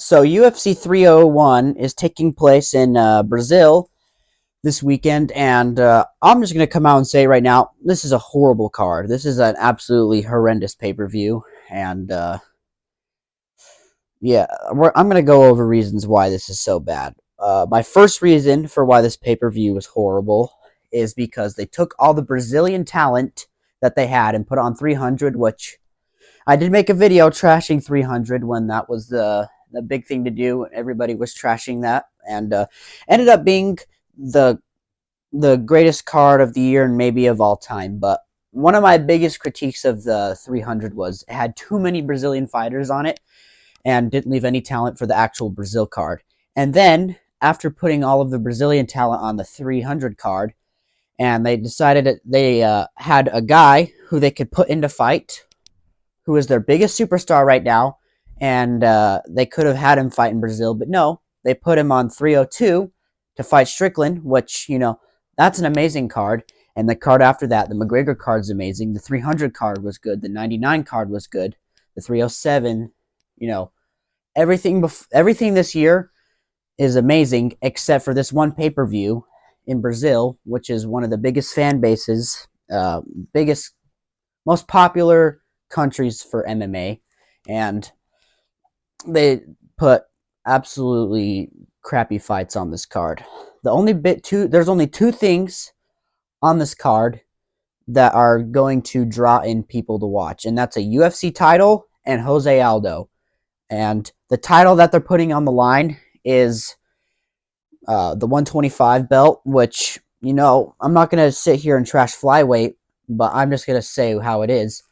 So UFC 301 is taking place in Brazil this weekend, and I'm just going to come out and say right now, this is a horrible card. This is an absolutely horrendous pay-per-view, and yeah, I'm going to go over reasons why this is so bad. My first reason for why this pay-per-view was horrible is because they took all the Brazilian talent that they had and put on 300, which I did make a video trashing 300 when that was the big thing to do. Everybody was trashing that, and ended up being the the greatest card of the year and maybe of all time. But one of my biggest critiques of the 300 was it had too many Brazilian fighters on it and didn't leave any talent for the actual Brazil card. And then after putting all of the Brazilian talent on the 300 card, and they decided that they had a guy who they could put into fight who is their biggest superstar right now, and they could have had him fight in Brazil, but no, they put him on 302 to fight Strickland, which, that's an amazing card. And the card after that, the McGregor card's amazing. The 300 card was good. The 99 card was good. The 307, everything this year is amazing except for this one pay-per-view in Brazil, which is one of the biggest fan bases, biggest, most popular countries for MMA, and they put absolutely crappy fights on this card. There's only two things on this card that are going to draw in people to watch, and that's a UFC title and José Aldo. And the title that they're putting on the line is the 125 belt, which, I'm not going to sit here and trash flyweight, but I'm just going to say how it is.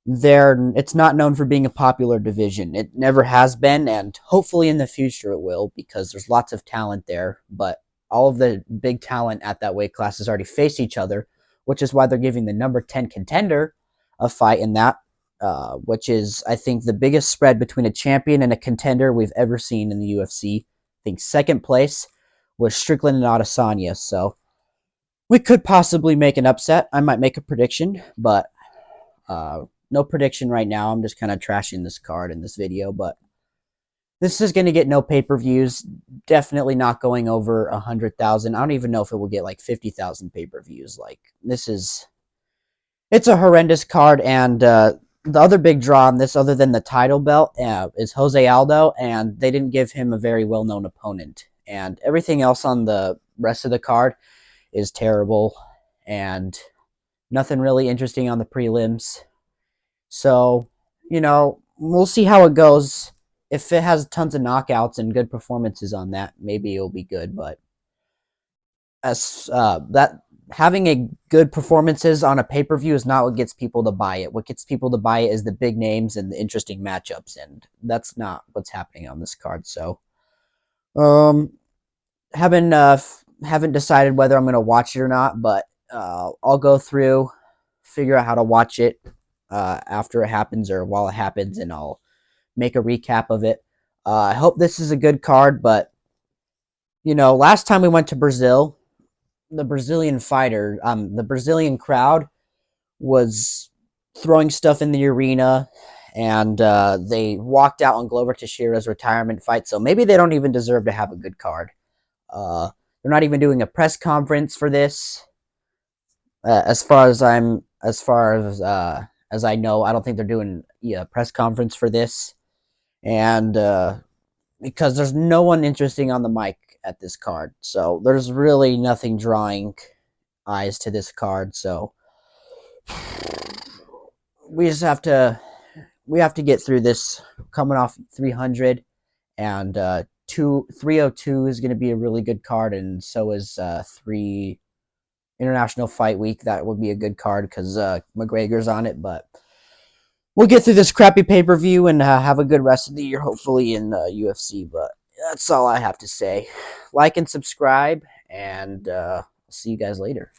It's not known for being a popular division. It never has been, and hopefully in the future it will, because there's lots of talent there, but all of the big talent at that weight class has already faced each other, which is why they're giving the number 10 contender a fight in that, which is, I think, the biggest spread between a champion and a contender we've ever seen in the UFC. I think second place was Strickland and Adesanya, so we could possibly make an upset. I might make a prediction, but no prediction right now. I'm just kind of trashing this card in this video, but this is going to get no pay-per-views. Definitely not going over 100,000. I don't even know if it will get like 50,000 pay-per-views. It's a horrendous card, and the other big draw on this, other than the title belt, is José Aldo, and they didn't give him a very well-known opponent. And everything else on the rest of the card is terrible, and nothing really interesting on the prelims. So, we'll see how it goes. If it has tons of knockouts and good performances on that, maybe it'll be good. But as that having a good performances on a pay-per-view is not what gets people to buy it. What gets people to buy it is the big names and the interesting matchups, and that's not what's happening on this card. So, haven't decided whether I'm going to watch it or not, but I'll go through, figure out how to watch it after it happens or while it happens, and I'll make a recap of it. I hope this is a good card, but last time we went to Brazil, the Brazilian crowd was throwing stuff in the arena, and they walked out on Glover Teixeira's retirement fight, so maybe they don't even deserve to have a good card. They're not even doing a press conference for this. As far as I know, I don't think they're doing a press conference for this, and because there's no one interesting on the mic at this card, so there's really nothing drawing eyes to this card. So we just have to get through this. Coming off 300, and 302 is going to be a really good card, and so is 3 International Fight Week. That would be a good card because McGregor's on it, but we'll get through this crappy pay-per-view and have a good rest of the year, hopefully, in UFC. But that's all I have to say. Like and subscribe, and see you guys later.